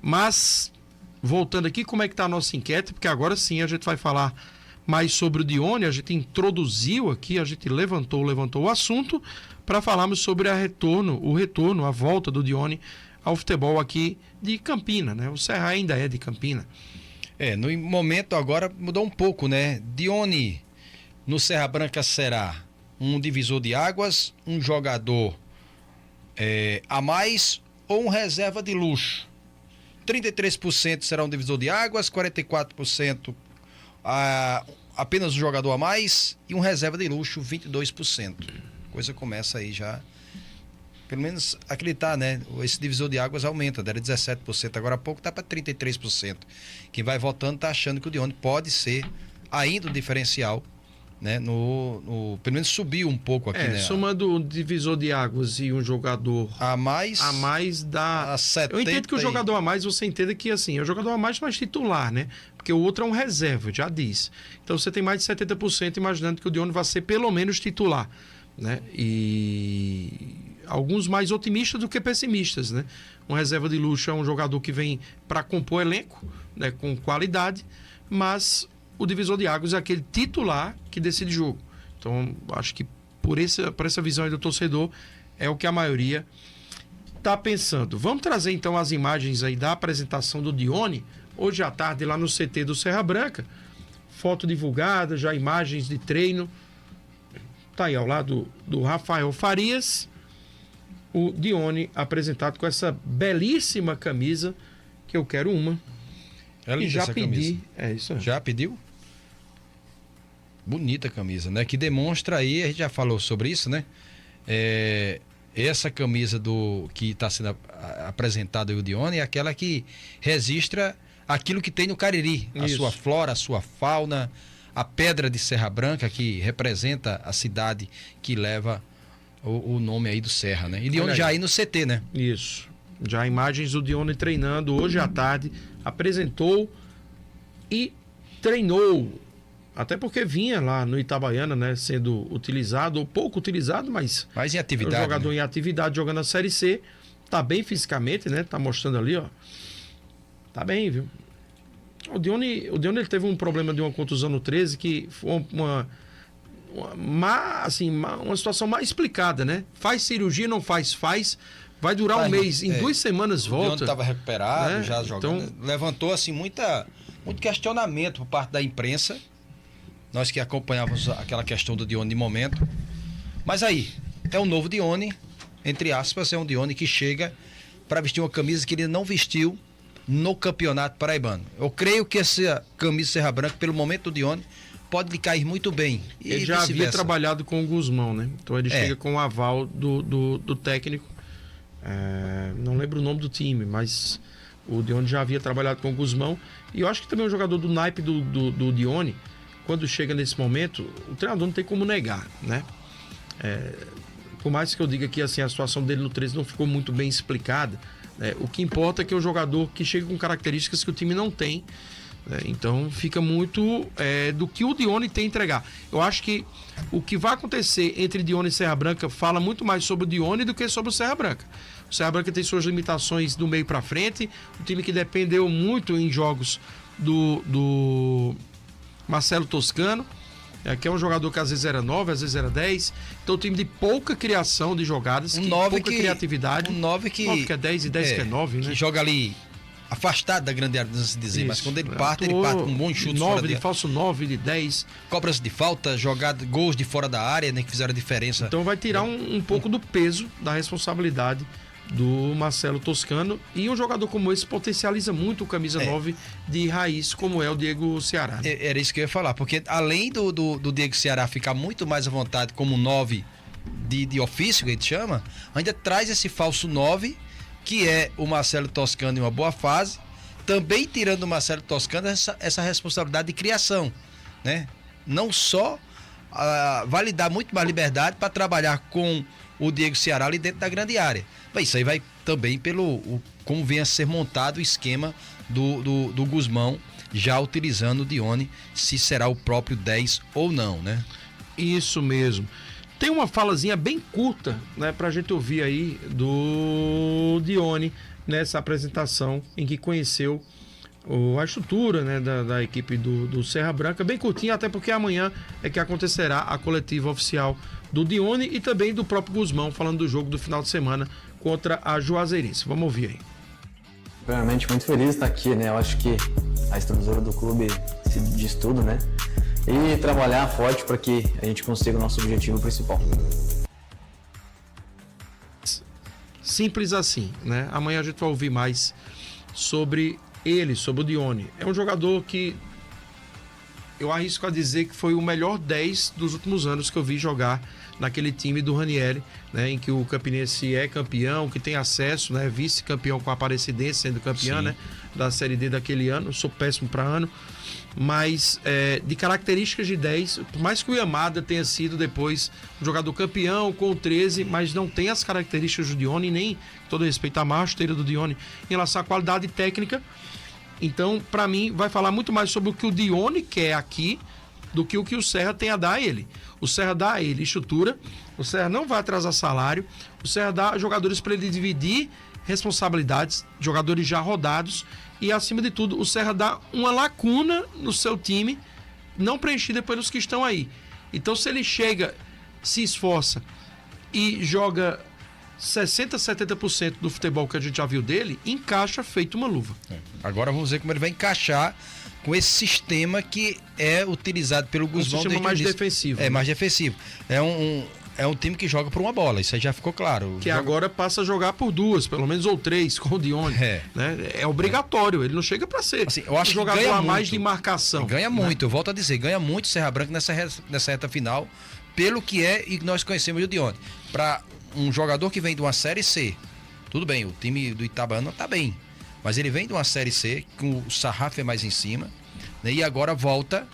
Mas, voltando aqui, como é que está a nossa enquete? Porque agora sim a gente vai falar mais sobre o Dione. A gente introduziu aqui, a gente levantou o assunto para falarmos sobre o retorno, a volta do Dione ao futebol aqui de Campina, né? O Serra ainda é de Campina. No momento agora mudou um pouco, né? Dione no Serra Branca será um divisor de águas, um jogador a mais ou um reserva de luxo. 33% será um divisor de águas, 44% apenas um jogador a mais e um reserva de luxo, 22%. Coisa começa aí já, pelo menos acreditar, né? Esse divisor de águas aumenta, era 17%, agora há pouco está para 33%. Quem vai votando está achando que o Dione pode ser ainda um diferencial, né? Pelo menos subiu um pouco aqui, né? Somando o divisor de águas e um jogador a mais dá... 70. Eu entendo que o jogador a mais, você entende que assim, é o jogador a mais titular, né? Porque o outro é um reserva, já diz. Então você tem mais de 70% imaginando que o Dione vai ser pelo menos titular, né? E alguns mais otimistas do que pessimistas, né? Um reserva de luxo é um jogador que vem para compor elenco, né? Com qualidade, mas o divisor de águas é aquele titular que decide jogo. Então, acho que por essa visão aí do torcedor é o que a maioria está pensando. Vamos trazer então as imagens aí da apresentação do Dione, hoje à tarde lá no CT do Serra Branca. Foto divulgada, já imagens de treino. Tá aí ao lado do Rafael Farias, o Dione apresentado com essa belíssima camisa, que eu quero uma. E já pedi. Isso aí. Já pediu? Bonita camisa, né? Que demonstra aí, a gente já falou sobre isso, né? Essa camisa que está sendo apresentada aí, o Dione, é aquela que registra aquilo que tem no Cariri. Isso. A sua flora, a sua fauna, a pedra de Serra Branca, que representa a cidade que leva o nome aí do Serra, né? E Dione já aí no CT, né? Isso. Já imagens do Dione treinando hoje à tarde, apresentou e treinou, até porque vinha lá no Itabaiana, né, sendo utilizado, ou pouco utilizado, mas em atividade, é um jogador, né? Em atividade, jogando a Série C, tá bem fisicamente, né, tá mostrando ali, ó, tá bem, viu? O Dione ele teve um problema de uma contusão no 13, que foi uma situação mal explicada, né? Faz cirurgia, não faz, vai durar um mês, em 2 semanas volta. O Dione estava recuperado, né? Já jogando. Então, levantou assim muito questionamento por parte da imprensa, nós que acompanhávamos aquela questão do Dione de momento. Mas aí, é um novo Dione, entre aspas, é um Dione que chega para vestir uma camisa que ele não vestiu no Campeonato Paraibano. Eu creio que essa camisa Serra Branca, pelo momento do Dione, pode lhe cair muito bem. Ele já havia trabalhado com o Guzmão, né? Então ele chega com o aval do técnico. Não lembro o nome do time, mas o Dione já havia trabalhado com o Guzmão. E eu acho que também um jogador do naipe do Dione, quando chega nesse momento, o treinador não tem como negar, né? Por mais que eu diga que assim, a situação dele no 13 não ficou muito bem explicada, o que importa é que é um jogador que chega com características que o time não tem. Então fica muito do que o Dione tem a entregar. Eu acho que o que vai acontecer entre Dione e Serra Branca fala muito mais sobre o Dione do que sobre o Serra Branca. O Serra Branca tem suas limitações do meio para frente, um time que dependeu muito em jogos do Marcelo Toscano, que é um jogador que às vezes era 9, às vezes era 10. Então, um time de pouca criação de jogadas, pouca criatividade. Um 9 que é 10 e 10 que é 9, né? Que joga ali afastado da grande área, não se dizer, mas quando ele parte com um bom chute 9 de falso 9, de 10. Cobras de falta, gols de fora da área, né, que fizeram a diferença. Então vai tirar um pouco do peso da responsabilidade do Marcelo Toscano, e um jogador como esse potencializa muito o camisa 9 de raiz, como é o Diego Ceará, né? Era isso que eu ia falar, porque além do Diego Ceará ficar muito mais à vontade como 9 de ofício, que a gente chama, ainda traz esse falso 9, que é o Marcelo Toscano em uma boa fase, também tirando o Marcelo Toscano essa responsabilidade de criação, né? Não só vai lhe dar muito mais liberdade para trabalhar com o Diego Ceará ali dentro da grande área. Mas isso aí vai também como vem a ser montado o esquema do Guzmão, já utilizando o Dione, se será o próprio 10 ou não, né? Isso mesmo. Tem uma falazinha bem curta, né, pra gente ouvir aí do Dione nessa apresentação em que conheceu a estrutura, né, da equipe do Serra Branca, bem curtinho, até porque amanhã é que acontecerá a coletiva oficial do Dione e também do próprio Guzmão, falando do jogo do final de semana contra a Juazeirense. Vamos ouvir aí. Primeiramente, muito feliz de estar aqui, né? Eu acho que a estrutura do clube se diz tudo, né? E trabalhar forte para que a gente consiga o nosso objetivo principal. Simples assim, né? Amanhã a gente vai ouvir mais sobre ele, sobre o Dione. É um jogador que eu arrisco a dizer que foi o melhor 10 dos últimos anos que eu vi jogar naquele time do Ranieri, né, em que o Campinense é campeão, que tem acesso, né, vice-campeão com a Aparecidense, sendo campeão, né, da Série D daquele ano. Sou péssimo para ano, mas de características de 10, por mais que o Yamada tenha sido depois um jogador campeão com o 13, mas não tem as características do Dione, nem todo respeito à masteira do Dione em relação à qualidade técnica. Então, para mim, vai falar muito mais sobre o que o Dione quer aqui do que o Serra tem a dar a ele. O Serra dá a ele estrutura, o Serra não vai atrasar salário, o Serra dá jogadores para ele dividir responsabilidades, jogadores já rodados, e acima de tudo, o Serra dá uma lacuna no seu time não preenchida pelos que estão aí. Então, se ele chega, se esforça e joga 60%, 70% do futebol que a gente já viu dele, encaixa feito uma luva. Agora vamos ver como ele vai encaixar com esse sistema que é utilizado pelo Guzmão. Um sistema mais defensivo. É, mais defensivo. É um time que joga por uma bola, isso aí já ficou claro. Que agora passa a jogar por duas, pelo menos, ou três, com o Dione. Né? É obrigatório, ele não chega para ser assim, eu acho um jogador que ganha a mais muito, de marcação. Ganha muito, eu volto a dizer, ganha muito o Serra Branca nessa reta final, pelo que é e que nós conhecemos o Dione. Para um jogador que vem de uma Série C, tudo bem, o time do Itabaiana tá bem, mas ele vem de uma Série C, com o sarrafo é mais em cima, né? E agora volta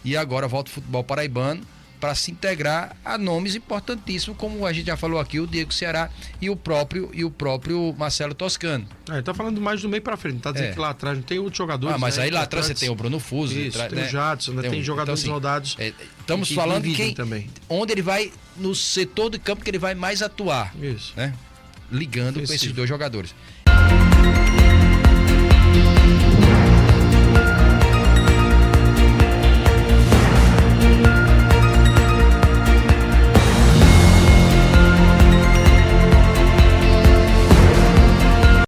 o futebol paraibano para se integrar a nomes importantíssimos, como a gente já falou aqui, o Diego Ceará e o próprio Marcelo Toscano. Tá falando mais do meio para frente, tá dizendo que lá atrás não tem outros jogadores. Mas né? aí lá atrás você tem o Bruno Fuso, tem o Jadson, né? Tem jogadores então, assim, rodados. Estamos falando de também. Onde ele vai, no setor de campo que ele vai mais atuar. Isso. Né? Ligando com esses dois jogadores.